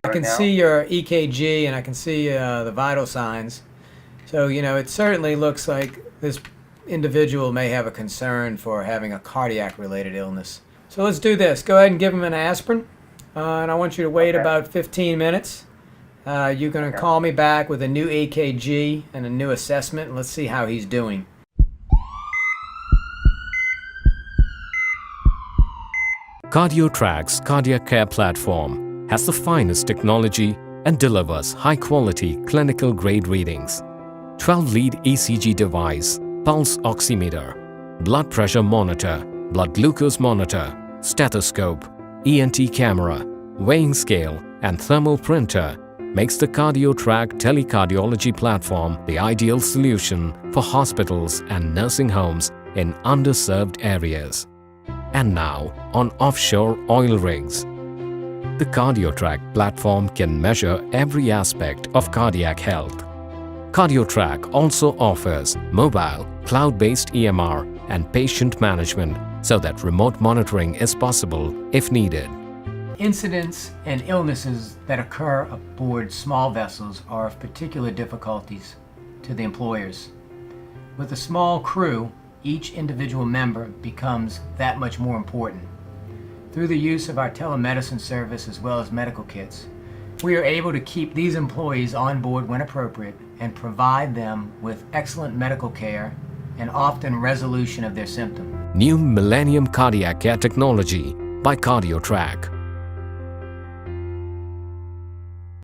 I can now. see your EKG and I can see the vital signs. So, it certainly looks like this individual may have a concern for having a cardiac-related illness. So let's do this. Go ahead and give him an aspirin. And I want you to wait Okay. about 15 minutes. You're going to call me back with a new EKG and a new assessment, and let's see how he's doing. Cardiotrack's cardiac care platform has the finest technology and delivers high-quality clinical-grade readings. 12-lead ECG device, pulse oximeter, blood pressure monitor, blood glucose monitor, stethoscope, ENT camera, weighing scale, and thermal printer makes the Cardiotrack telecardiology platform the ideal solution for hospitals and nursing homes in underserved areas. And now on offshore oil rigs. The Cardiotrack platform can measure every aspect of cardiac health. Cardiotrack also offers mobile, cloud-based EMR and patient management so that remote monitoring is possible if needed. Incidents and illnesses that occur aboard small vessels are of particular difficulties to the employers. With a small crew, each individual member becomes that much more important. Through the use of our telemedicine service as well as medical kits, we are able to keep these employees on board when appropriate and provide them with excellent medical care and often resolution of their symptoms. New Millennium Cardiac Care Technology by Cardiotrack.